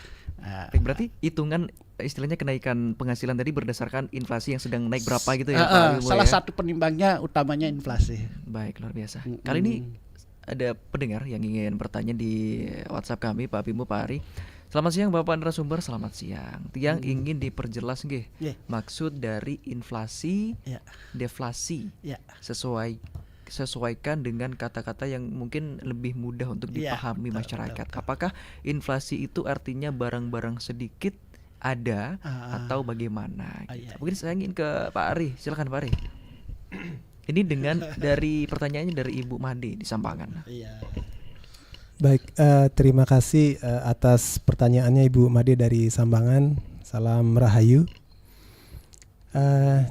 Berarti hitungan istilahnya kenaikan penghasilan tadi berdasarkan inflasi yang sedang naik berapa gitu ya Pak Bimbo, salah satu penimbangnya utamanya inflasi. Baik, luar biasa. Kali ini ada pendengar yang ingin bertanya di WhatsApp kami, Pak Bimbo, Pak Ari. Selamat siang Bapak narasumber, selamat siang. Tiang ingin diperjelas nggih maksud dari inflasi, deflasi, sesuaikan dengan kata-kata yang mungkin lebih mudah untuk dipahami masyarakat. Apakah inflasi itu artinya barang-barang sedikit ada atau bagaimana? Mungkin saya ingin ke Pak Ari, silakan Pak Ari. Ini dengan dari pertanyaannya dari Ibu Made di Sampangan. Baik, terima kasih atas pertanyaannya Ibu Made dari Sambangan. Salam Rahayu.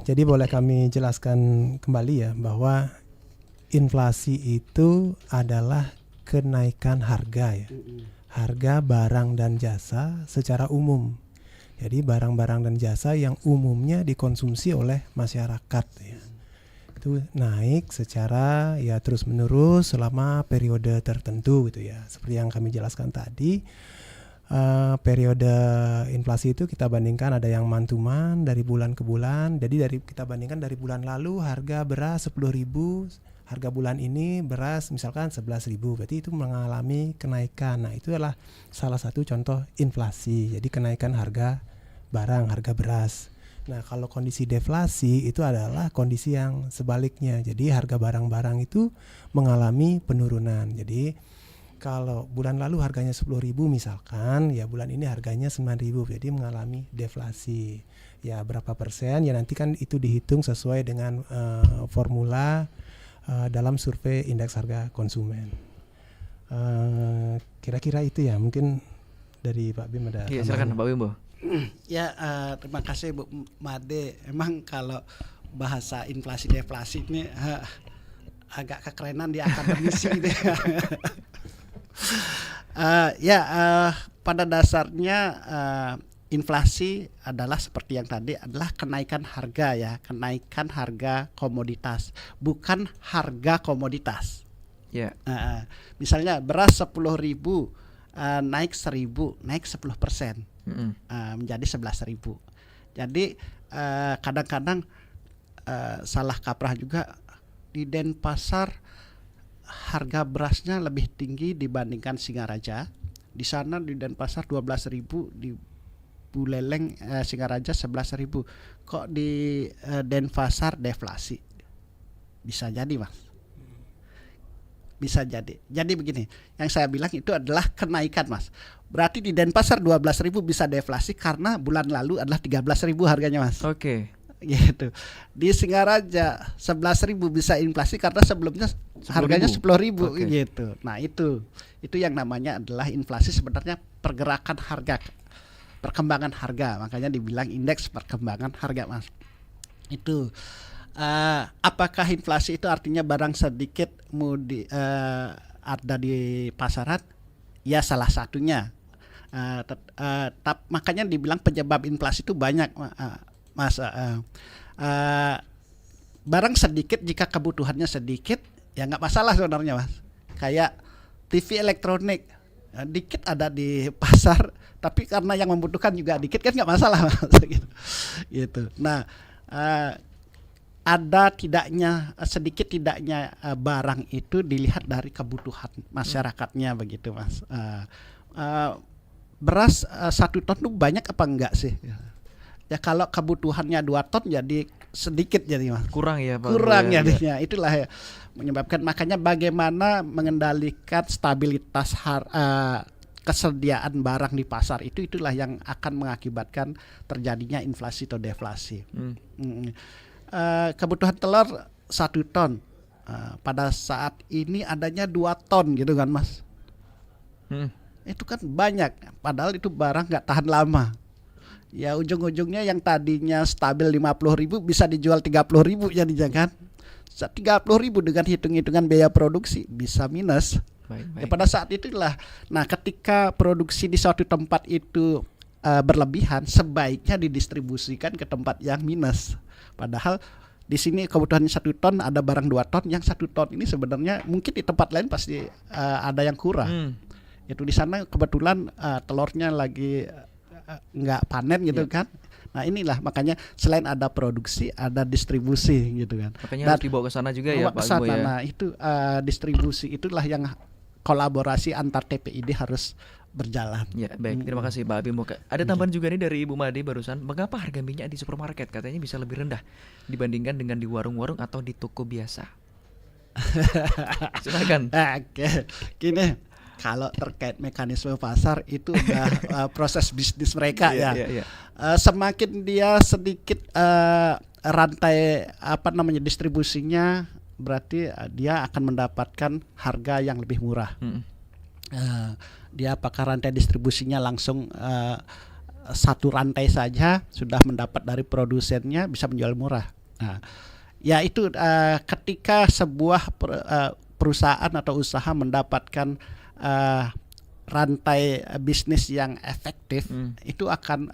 Jadi boleh kami jelaskan kembali ya bahwa inflasi itu adalah kenaikan harga ya. Harga barang dan jasa secara umum. Jadi barang-barang dan jasa yang umumnya dikonsumsi oleh masyarakat ya. Itu naik secara ya terus menerus selama periode tertentu gitu ya. Seperti yang kami jelaskan tadi, periode inflasi itu kita bandingkan ada yang man-to-man dari bulan ke bulan. Jadi kita bandingkan dari bulan lalu harga beras 10.000, harga bulan ini beras misalkan 11.000, berarti itu mengalami kenaikan. Nah, itu adalah salah satu contoh inflasi. Jadi kenaikan harga barang, harga beras. Nah, kalau kondisi deflasi itu adalah kondisi yang sebaliknya. Jadi harga barang-barang itu mengalami penurunan. Jadi kalau bulan lalu harganya 10.000 misalkan, ya bulan ini harganya 9.000, jadi mengalami deflasi. Ya berapa persen? Ya nanti kan itu dihitung sesuai dengan formula dalam survei indeks harga konsumen. Kira-kira itu ya, mungkin dari Pak Bim ada. Iya, silakan Pak Bim. Ya, terima kasih Bu Made. Emang kalau bahasa inflasi deflasi ini agak kekerenan di akademisi deh. Pada dasarnya inflasi adalah seperti yang tadi, adalah kenaikan harga ya, kenaikan harga komoditas, bukan harga komoditas. Ya. Misalnya beras 10.000 naik 1.000, naik 10%, menjadi 11.000. Jadi kadang-kadang salah kaprah juga, di Denpasar harga berasnya lebih tinggi dibandingkan Singaraja. Di sana di Denpasar 12.000, di Buleleng Singaraja 11.000. Kok di Denpasar deflasi? Bisa jadi, Mas. Bisa jadi. Jadi begini, yang saya bilang itu adalah kenaikan, Mas. Berarti di Denpasar 12.000 bisa deflasi karena bulan lalu adalah 13.000 harganya, Mas. Oke. Gitu. Di Singaraja 11.000 bisa inflasi karena sebelumnya harganya 10.000 gitu. Nah, itu yang namanya adalah inflasi, sebenarnya pergerakan harga, perkembangan harga. Makanya dibilang indeks perkembangan harga, Mas. Itu apakah inflasi itu artinya barang sedikit ada di pasaran? Ya, salah satunya. Makanya dibilang penyebab inflasi itu banyak, Mas. Barang sedikit, jika kebutuhannya sedikit, ya nggak masalah sebenarnya, Mas. Kayak TV elektronik, dikit ada di pasar, tapi karena yang membutuhkan juga dikit kan nggak masalah, Mas. Gitu. Nah, ada tidaknya, sedikit tidaknya barang itu dilihat dari kebutuhan masyarakatnya, begitu, Mas. Beras 1 ton itu banyak apa enggak sih? Ya kalau kebutuhannya 2 ton jadi sedikit, jadi, Mas. Kurang ya, Pak. Kurang jadinya. Itulah ya menyebabkan, makanya bagaimana mengendalikan stabilitas kesediaan barang di pasar itulah yang akan mengakibatkan terjadinya inflasi atau deflasi. Kebutuhan telur 1 ton, pada saat ini adanya 2 ton gitu kan, Mas. Itu kan banyak, padahal itu barang nggak tahan lama. Ya ujung-ujungnya yang tadinya stabil 50.000 bisa dijual 30.000 jadinya kan. 30.000 dengan hitung-hitungan biaya produksi bisa minus. Ya pada saat itulah. Nah, ketika produksi di suatu tempat itu berlebihan, sebaiknya didistribusikan ke tempat yang minus. Padahal di sini kebutuhannya 1 ton, ada barang 2 ton, yang 1 ton ini sebenarnya mungkin di tempat lain pasti ada yang kurang. Itu di sana kebetulan telurnya lagi nggak panen gitu kan. Nah, inilah makanya selain ada produksi, ada distribusi gitu kan. Makanya harus dibawa ke sana juga ya, Pak Ibu ya. Nah, itu distribusi itulah yang kolaborasi antar TPID harus berjalan. Ya, baik. Terima kasih Pak Bim. Ada tambahan juga nih dari Ibu Made barusan. Mengapa harga minyak di supermarket katanya bisa lebih rendah dibandingkan dengan di warung-warung atau di toko biasa? Silakan. Oke. Gini, kalau terkait mekanisme pasar itu udah proses bisnis mereka ya. Semakin dia sedikit rantai distribusinya, berarti dia akan mendapatkan harga yang lebih murah. Dia apakah rantai distribusinya langsung satu rantai saja sudah mendapat dari produsennya, bisa menjual murah. Nah, ya itu ketika sebuah perusahaan atau usaha mendapatkan rantai bisnis yang efektif, itu akan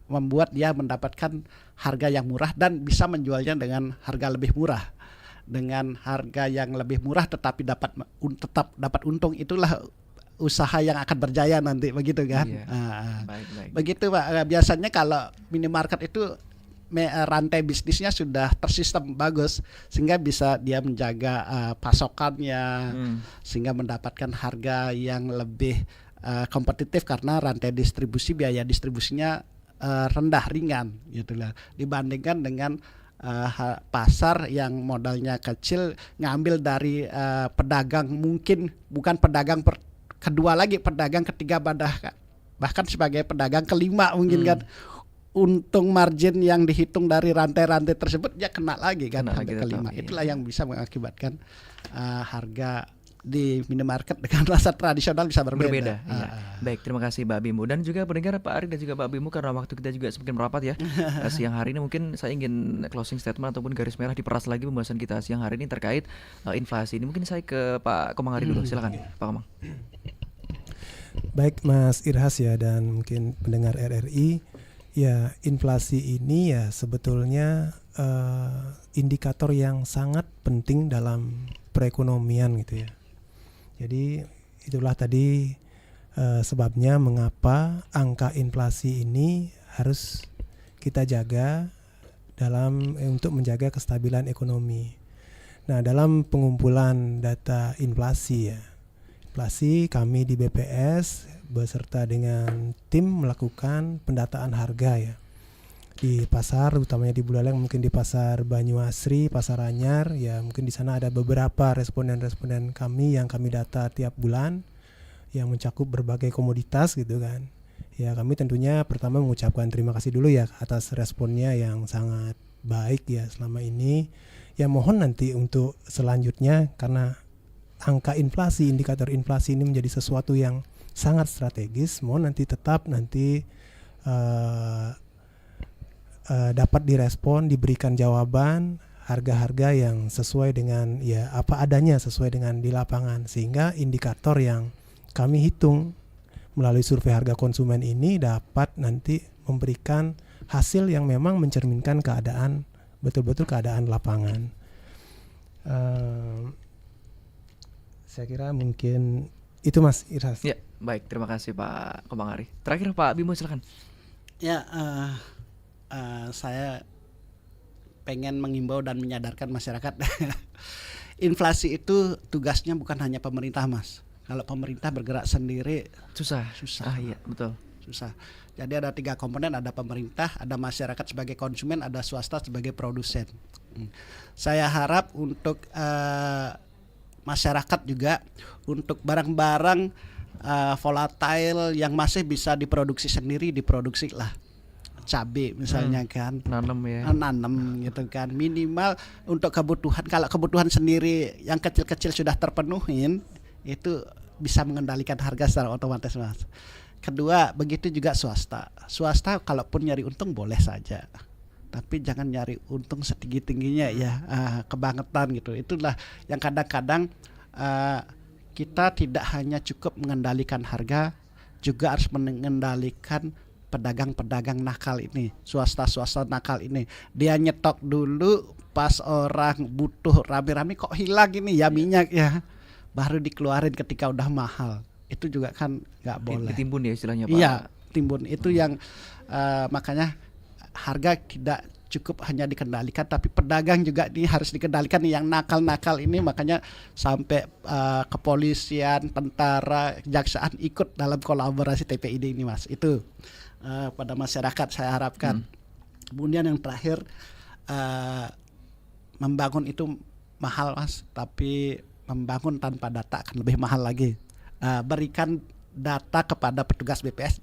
membuat dia mendapatkan harga yang murah dan bisa menjualnya dengan harga lebih murah. Dengan harga yang lebih murah tetapi tetap dapat untung, itulah usaha yang akan berjaya nanti, begitu kan? Baik. Begitu, Pak. Biasanya kalau minimarket itu rantai bisnisnya sudah tersistem bagus sehingga bisa dia menjaga pasokannya, sehingga mendapatkan harga yang lebih kompetitif karena rantai distribusi, biaya distribusinya rendah, ringan gitulah, dibandingkan dengan pasar yang modalnya kecil, ngambil dari pedagang, mungkin bukan pedagang kedua lagi pedagang, ketiga bahkan sebagai pedagang kelima mungkin kan, untung margin yang dihitung dari rantai-rantai tersebut dia kena lagi kan, sampai kelima. Itulah yang bisa mengakibatkan harga di minimarket dengan pasar tradisional bisa berbeda. Iya. Baik, terima kasih Mbak Bimbo dan juga pendengar Pak Ari dan juga Mbak Bimbo, karena waktu kita juga semakin merapat ya. Siang hari ini mungkin saya ingin closing statement ataupun garis merah diperas lagi pembahasan kita siang hari ini terkait inflasi ini. Mungkin saya ke Pak Komang Ari dulu, silakan Pak Komang. Baik Mas Irhas ya, dan mungkin pendengar RRI ya, inflasi ini ya sebetulnya indikator yang sangat penting dalam perekonomian gitu ya. Jadi itulah tadi sebabnya mengapa angka inflasi ini harus kita jaga untuk menjaga kestabilan ekonomi. Nah, dalam pengumpulan data inflasi ya, inflasi kami di BPS beserta dengan tim melakukan pendataan harga ya di pasar, utamanya di Buleleng, mungkin di pasar Banyuasri, pasar Anyar ya, mungkin di sana ada beberapa responden kami yang kami data tiap bulan yang mencakup berbagai komoditas gitu kan. Ya, kami tentunya pertama mengucapkan terima kasih dulu ya atas responnya yang sangat baik ya selama ini. Ya, mohon nanti untuk selanjutnya, karena angka inflasi, indikator inflasi ini menjadi sesuatu yang sangat strategis, mohon nanti tetap dapat direspon, diberikan jawaban harga-harga yang sesuai dengan ya apa adanya, sesuai dengan di lapangan, sehingga indikator yang kami hitung melalui survei harga konsumen ini dapat nanti memberikan hasil yang memang mencerminkan keadaan, betul-betul keadaan lapangan. Saya kira mungkin itu Mas Irhas. Ya, baik, terima kasih Pak Komang Ari. Terakhir Pak Bimo, silakan. Ya, saya pengen mengimbau dan menyadarkan masyarakat. Inflasi itu tugasnya bukan hanya pemerintah, Mas. Kalau pemerintah bergerak sendiri susah. Iya, betul. Susah. Jadi ada 3 komponen, ada pemerintah, ada masyarakat sebagai konsumen, ada swasta sebagai produsen. Saya harap untuk masyarakat juga, untuk barang-barang volatile yang masih bisa diproduksi sendiri, diproduksi lah. Cabai misalnya kan, nanam gitu kan, minimal untuk kebutuhan. Kalau kebutuhan sendiri yang kecil-kecil sudah terpenuhin, itu bisa mengendalikan harga secara otomatis, Mas. Kedua, begitu juga swasta. Swasta kalaupun nyari untung boleh saja, tapi jangan nyari untung setinggi-tingginya ya, kebangetan gitu. Itulah yang kadang-kadang kita tidak hanya cukup mengendalikan harga, juga harus mengendalikan pedagang-pedagang nakal ini, swasta-swasta nakal ini. Dia nyetok dulu, pas orang butuh rame-rame kok hilang ini ya minyak ya, baru dikeluarin ketika udah mahal. Itu juga kan nggak boleh. Ditimbun ya istilahnya Pak. Iya, timbun. Itu yang makanya harga tidak cukup hanya dikendalikan, tapi pedagang juga ini harus dikendalikan. Yang nakal-nakal ini makanya sampai kepolisian, tentara, kejaksaan ikut dalam kolaborasi TPID ini, Mas. Itu pada masyarakat saya harapkan. Kemudian yang terakhir, membangun itu mahal, Mas, tapi membangun tanpa data akan lebih mahal lagi. Berikan data kepada petugas BPS,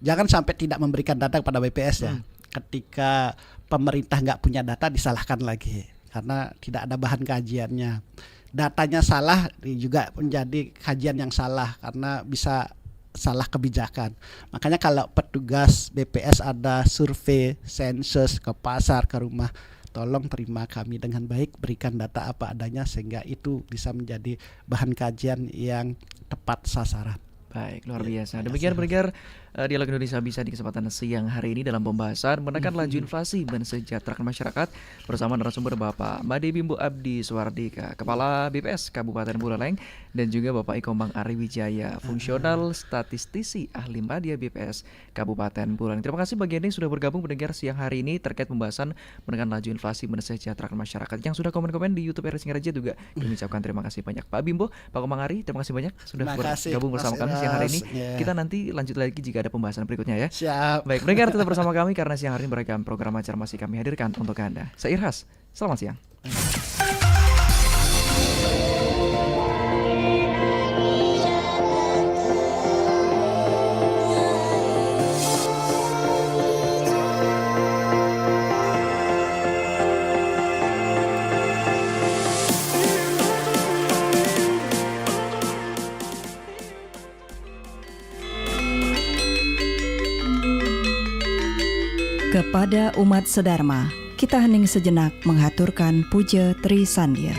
jangan sampai tidak memberikan data kepada BPS ya. Ketika pemerintah nggak punya data, disalahkan lagi karena tidak ada bahan kajiannya. Datanya salah juga menjadi kajian yang salah karena bisa salah kebijakan. Makanya kalau petugas BPS ada survei, sensus ke pasar, ke rumah, tolong terima kami dengan baik, berikan data apa adanya sehingga itu bisa menjadi bahan kajian yang tepat sasaran. Baik, luar biasa. Demikian pendengar Dialog Indonesia Bisa di kesempatan siang hari ini dalam pembahasan menekan laju inflasi dan mensejahterakan masyarakat bersama narasumber Bapak Made Bimbo Abdi Suwardika, Kepala BPS Kabupaten Buleleng, dan juga Bapak Ikomang Ari Wijaya, Fungsional Statistisi Ahli Media BPS Kabupaten Buleleng. Terima kasih bagi Anda yang sudah bergabung pendengar siang hari ini terkait pembahasan menekan laju inflasi dan mensejahterakan masyarakat. Yang sudah komen-komen di YouTube RRI Singaraja juga kami ucapkan terima kasih banyak. Pak Bimbo, Pak Komang Ari, terima kasih banyak sudah bergabung bersama kami siang hari ini. Kita nanti lanjut lagi jika ada pembahasan berikutnya ya. Siap. Baik, pendengar tetap bersama kami karena siang hari ini beragam program acara masih kami hadirkan untuk Anda. Saya Irhas, selamat siang. Kepada umat sedharma, kita hening sejenak menghaturkan puja Tri Sandya.